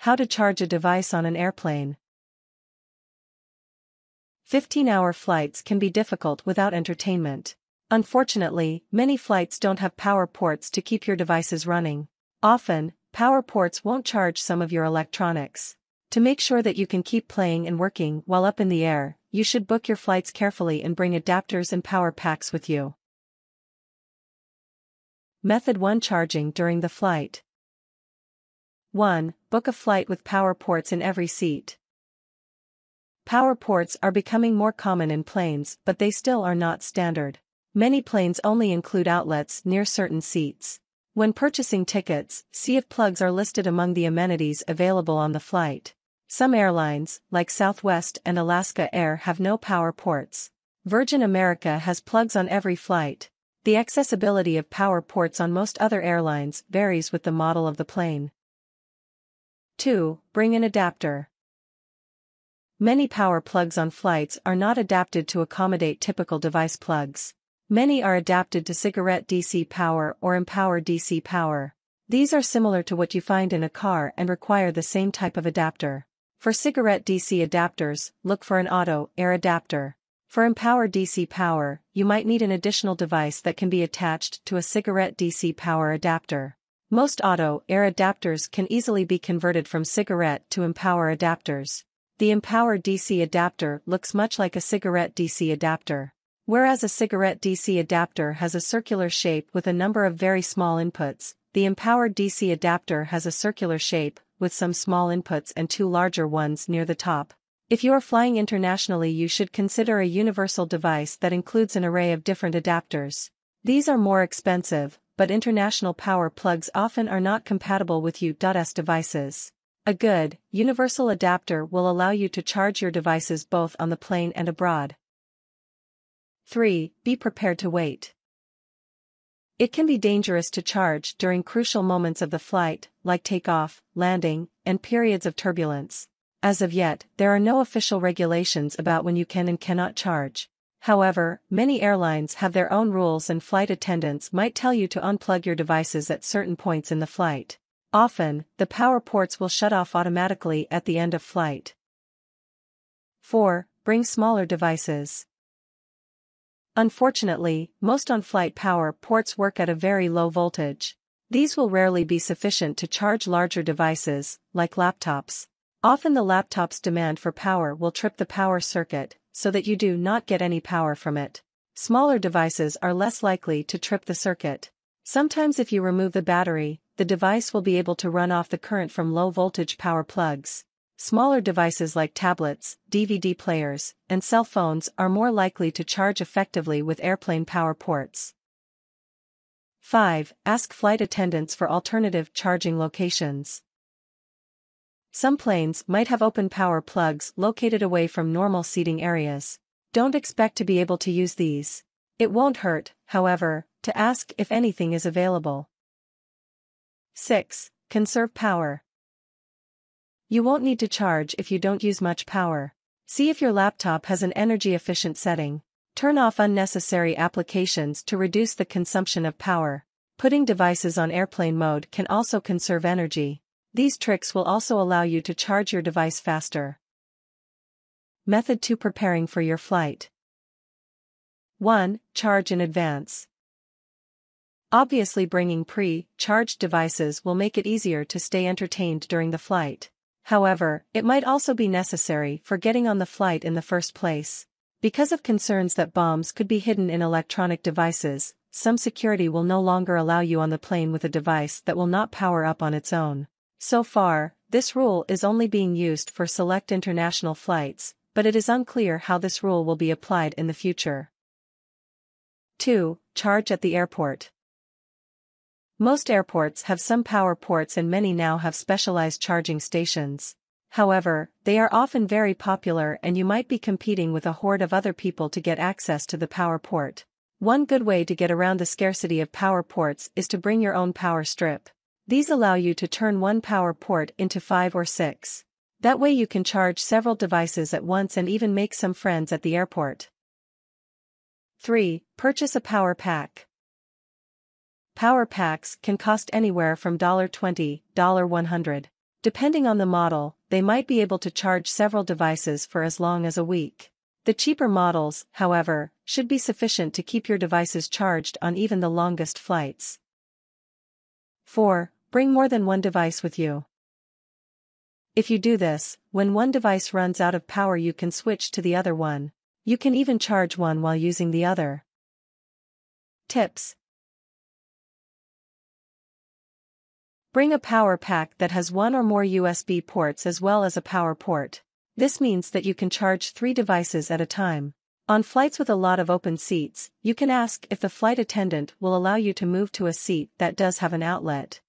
How to charge a device on an airplane. 15-hour flights can be difficult without entertainment. Unfortunately, many flights don't have power ports to keep your devices running. Often, power ports won't charge some of your electronics. To make sure that you can keep playing and working while up in the air, you should book your flights carefully and bring adapters and power packs with you. Method 1: Charging during the flight. 1. Book a flight with power ports in every seat. Power ports are becoming more common in planes, but they still are not standard. Many planes only include outlets near certain seats. When purchasing tickets, see if plugs are listed among the amenities available on the flight. Some airlines, like Southwest and Alaska Air, have no power ports. Virgin America has plugs on every flight. The accessibility of power ports on most other airlines varies with the model of the plane. 2. Bring an adapter. Many power plugs on flights are not adapted to accommodate typical device plugs. Many are adapted to cigarette DC power or Empower DC power. These are similar to what you find in a car and require the same type of adapter. For cigarette DC adapters, look for an auto air adapter. For Empower DC power, you might need an additional device that can be attached to a cigarette DC power adapter. Most auto air adapters can easily be converted from cigarette to Empower adapters. The Empower DC adapter looks much like a cigarette DC adapter. Whereas a cigarette DC adapter has a circular shape with a number of very small inputs, the Empower DC adapter has a circular shape, with some small inputs and two larger ones near the top. If you are flying internationally, you should consider a universal device that includes an array of different adapters. These are more expensive, but international power plugs often are not compatible with U.S. devices. A good, universal adapter will allow you to charge your devices both on the plane and abroad. 3. Be prepared to wait. It can be dangerous to charge during crucial moments of the flight, like takeoff, landing, and periods of turbulence. As of yet, there are no official regulations about when you can and cannot charge. However, many airlines have their own rules, and flight attendants might tell you to unplug your devices at certain points in the flight. Often, the power ports will shut off automatically at the end of flight. 4. Bring smaller devices. Unfortunately, most on-flight power ports work at a very low voltage. These will rarely be sufficient to charge larger devices, like laptops. Often the laptop's demand for power will trip the power circuit, so that you do not get any power from it. Smaller devices are less likely to trip the circuit. Sometimes if you remove the battery, the device will be able to run off the current from low-voltage power plugs. Smaller devices like tablets, DVD players, and cell phones are more likely to charge effectively with airplane power ports. 5. Ask flight attendants for alternative charging locations. Some planes might have open power plugs located away from normal seating areas. Don't expect to be able to use these. It won't hurt, however, to ask if anything is available. 6. Conserve power. You won't need to charge if you don't use much power. See if your laptop has an energy-efficient setting. Turn off unnecessary applications to reduce the consumption of power. Putting devices on airplane mode can also conserve energy. These tricks will also allow you to charge your device faster. Method 2: Preparing for your flight. 1. Charge in advance. Obviously, bringing pre-charged devices will make it easier to stay entertained during the flight. However, it might also be necessary for getting on the flight in the first place. Because of concerns that bombs could be hidden in electronic devices, some security will no longer allow you on the plane with a device that will not power up on its own. So far, this rule is only being used for select international flights, but it is unclear how this rule will be applied in the future. 2. Charge at the airport. Most airports have some power ports and many now have specialized charging stations. However, they are often very popular and you might be competing with a horde of other people to get access to the power port. One good way to get around the scarcity of power ports is to bring your own power strip. These allow you to turn one power port into 5 or 6. That way you can charge several devices at once and even make some friends at the airport. 3. Purchase a power pack. Power packs can cost anywhere from $20 to $100. Depending on the model, they might be able to charge several devices for as long as a week. The cheaper models, however, should be sufficient to keep your devices charged on even the longest flights. 4. Bring more than one device with you. If you do this, when one device runs out of power you can switch to the other one. You can even charge one while using the other. Tips. Bring a power pack that has one or more USB ports as well as a power port. This means that you can charge 3 devices at a time. On flights with a lot of open seats, you can ask if the flight attendant will allow you to move to a seat that does have an outlet.